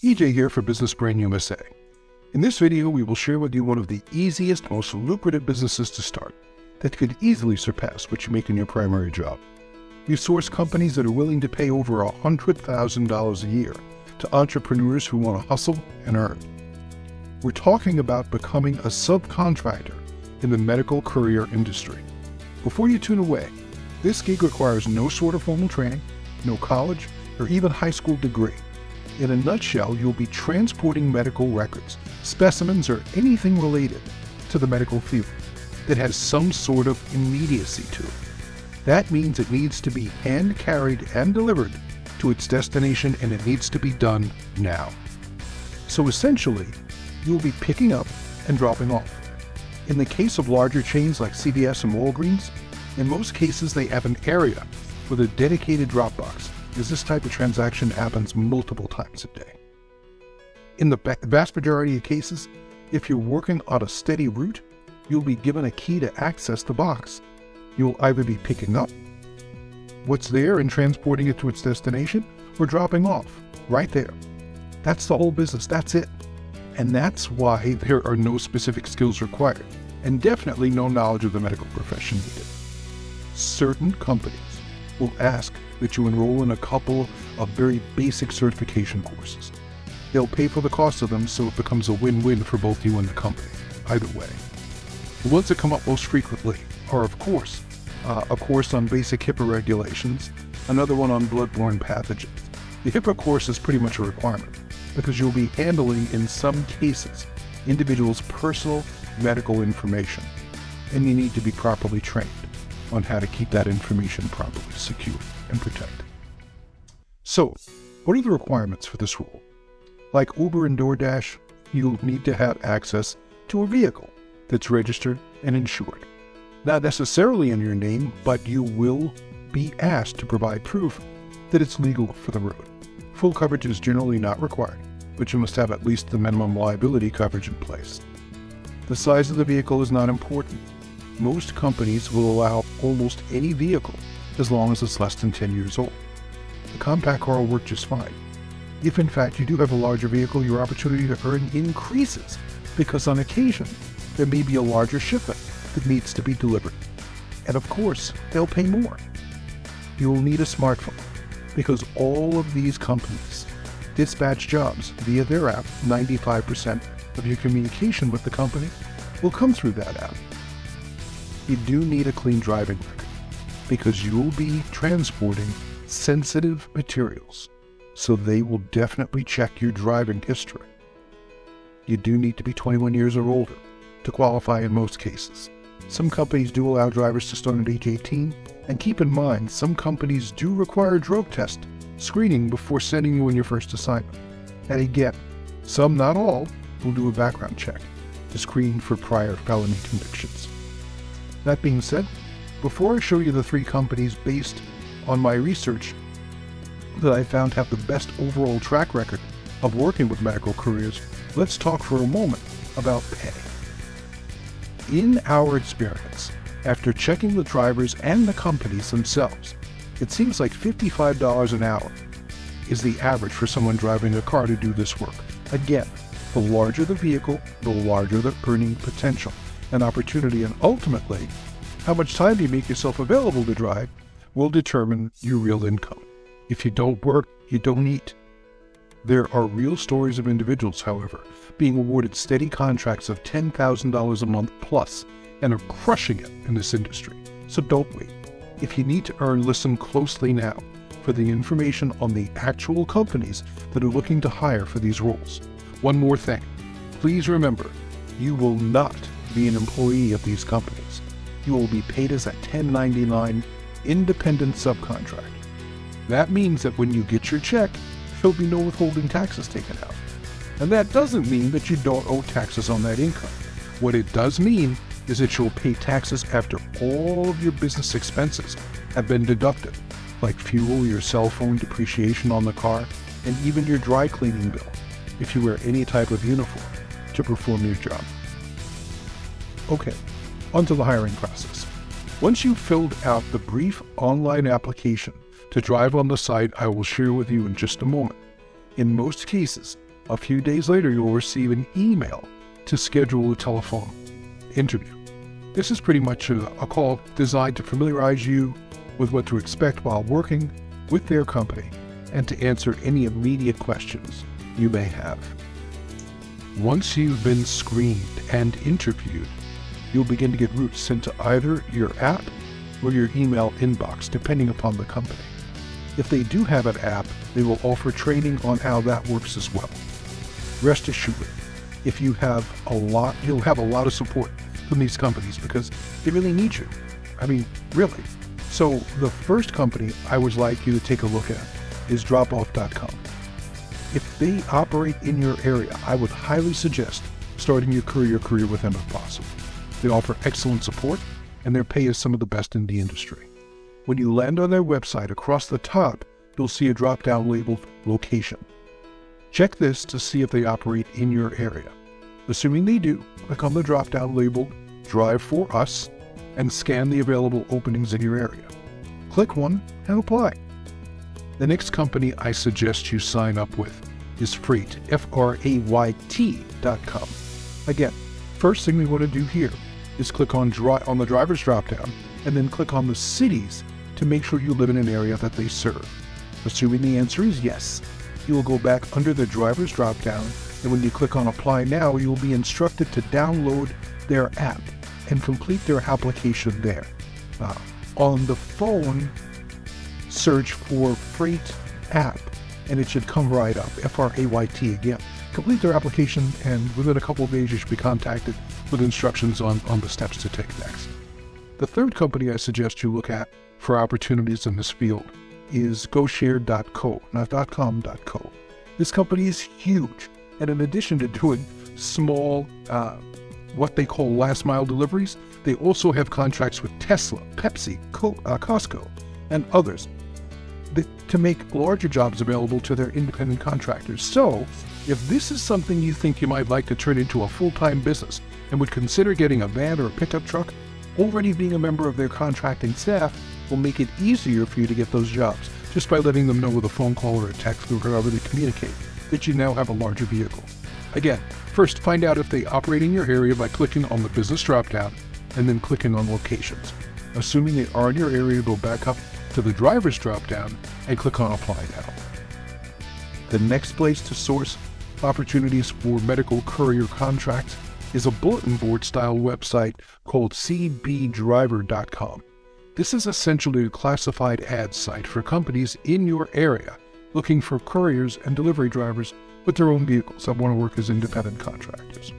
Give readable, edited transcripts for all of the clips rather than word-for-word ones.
EJ here for Business Brain USA. In this video, we will share with you one of the easiest, most lucrative businesses to start that could easily surpass what you make in your primary job. We source companies that are willing to pay over $100,000 a year to entrepreneurs who want to hustle and earn. We're talking about becoming a subcontractor in the medical courier industry. Before you tune away, this gig requires no sort of formal training, no college, or even high school degree. In a nutshell, you'll be transporting medical records, specimens, or anything related to the medical field that has some sort of immediacy to it. That means it needs to be hand-carried and delivered to its destination, and it needs to be done now. So essentially, you'll be picking up and dropping off. In the case of larger chains like CVS and Walgreens, in most cases they have an area with a dedicated drop box, as this type of transaction happens multiple times a day. In the vast majority of cases, if you're working on a steady route, you'll be given a key to access the box. You'll either be picking up what's there and transporting it to its destination, or dropping off right there. That's the whole business, that's it. And that's why there are no specific skills required, and definitely no knowledge of the medical profession needed. Certain companies will ask that you enroll in a couple of very basic certification courses. They'll pay for the cost of them, so it becomes a win-win for both you and the company, either way. The ones that come up most frequently are, of course, a course on basic HIPAA regulations, another one on bloodborne pathogens. The HIPAA course is pretty much a requirement, because you'll be handling, in some cases, individuals' personal medical information, and you need to be properly trained on how to keep that information properly secure and protected. So, what are the requirements for this role? Like Uber and DoorDash, you'll need to have access to a vehicle that's registered and insured. Not necessarily in your name, but you will be asked to provide proof that it's legal for the road. Full coverage is generally not required, but you must have at least the minimum liability coverage in place. The size of the vehicle is not important. Most companies will allow almost any vehicle as long as it's less than 10 years old. The compact car will work just fine. If in fact you do have a larger vehicle, your opportunity to earn increases, because on occasion there may be a larger shipment that needs to be delivered. And of course, they'll pay more. You will need a smartphone, because all of these companies dispatch jobs via their app. 95% of your communication with the company will come through that app. You do need a clean driving record, because you'll be transporting sensitive materials, so they will definitely check your driving history. You do need to be 21 years or older to qualify in most cases. Some companies do allow drivers to start at age 18, and keep in mind, some companies do require a drug test screening before sending you on your first assignment. And again, some, not all, will do a background check to screen for prior felony convictions. That being said, before I show you the 3 companies based on my research that I found have the best overall track record of working with medical couriers, let's talk for a moment about pay. In our experience, after checking the drivers and the companies themselves, it seems like $55 an hour is the average for someone driving a car to do this work. Again, the larger the vehicle, the larger the earning potential and opportunity, and ultimately, how much time you make yourself available to drive will determine your real income. If you don't work, you don't eat. There are real stories of individuals, however, being awarded steady contracts of $10,000 a month plus and are crushing it in this industry. So don't wait. If you need to earn, listen closely now for the information on the actual companies that are looking to hire for these roles. One more thing. Please remember, you will not be an employee of these companies. You will be paid as a 1099 independent subcontract. That means that when you get your check, there'll be no withholding taxes taken out. And that doesn't mean that you don't owe taxes on that income. What it does mean is that you'll pay taxes after all of your business expenses have been deducted, like fuel, your cell phone, depreciation on the car, and even your dry cleaning bill, if you wear any type of uniform to perform your job. Okay, onto the hiring process. Once you've filled out the brief online application to drive on the site I will share with you in just a moment, in most cases, A few days later, you'll receive an email to schedule a telephone interview. This is pretty much a call designed to familiarize you with what to expect while working with their company and to answer any immediate questions you may have. Once you've been screened and interviewed, you'll begin to get routes sent to either your app or your email inbox, depending upon the company. If they do have an app, they will offer training on how that works as well. Rest assured, if you have you'll have a lot of support from these companies because they really need you. I mean, really. So the first company I would like you to take a look at is dropoff.com. If they operate in your area, I would highly suggest starting your career with them if possible. They offer excellent support and their pay is some of the best in the industry. When you land on their website, across the top, you'll see a drop-down labeled location. Check this to see if they operate in your area. Assuming they do, click on the drop-down labeled Drive for Us and scan the available openings in your area. Click one and apply. The next company I suggest you sign up with is Freight, Frayt.com. Again, first thing we want to do here is click on the driver's dropdown and then click on the cities to make sure you live in an area that they serve. Assuming the answer is yes, you will go back under the driver's dropdown, and when you click on Apply Now, you will be instructed to download their app and complete their application there. On the phone, search for Freight app, and it should come right up, Frayt again. Complete their application, and within a couple of days, you should be contacted with instructions on the steps to take next. The third company I suggest you look at for opportunities in this field is GoShare.co, not .com.co. This company is huge, and in addition to doing small, what they call last mile deliveries, they also have contracts with Tesla, Pepsi, Costco, and others to make larger jobs available to their independent contractors. So, if this is something you think you might like to turn into a full-time business and would consider getting a van or a pickup truck, already being a member of their contracting staff will make it easier for you to get those jobs just by letting them know with a phone call or a text or however they communicate that you now have a larger vehicle. Again, first find out if they operate in your area by clicking on the business dropdown and then clicking on locations. Assuming they are in your area, go back up to the driver's dropdown and click on Apply Now. The next place to source opportunities for medical courier contracts is a bulletin board style website called cbdriver.com. This is essentially a classified ad site for companies in your area looking for couriers and delivery drivers with their own vehicles that want to work as independent contractors.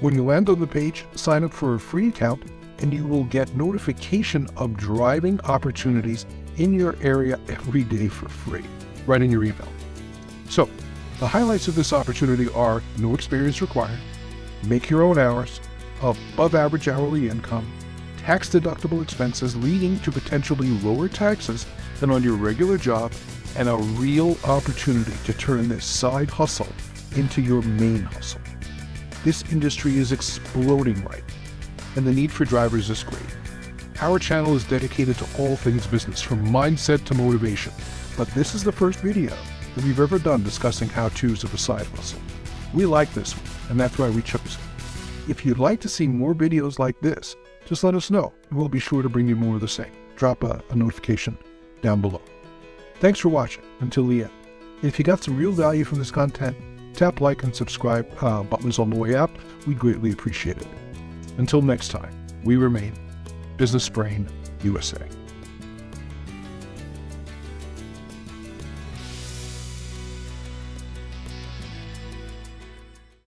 When you land on the page, sign up for a free account and you will get notification of driving opportunities in your area every day for free, right in your email. So, the highlights of this opportunity are no experience required, make your own hours, above average hourly income, tax-deductible expenses leading to potentially lower taxes than on your regular job, and a real opportunity to turn this side hustle into your main hustle. This industry is exploding right now, and the need for drivers is great. Our channel is dedicated to all things business, from mindset to motivation, but this is the first video that we've ever done discussing how-tos of a side hustle. We like this one, and that's why we chose it. If you'd like to see more videos like this, just let us know, and we'll be sure to bring you more of the same. Drop a notification down below. Thanks for watching until the end. If you got some real value from this content, tap like and subscribe buttons on the way up. We'd greatly appreciate it. Until next time, we remain Business Brain USA.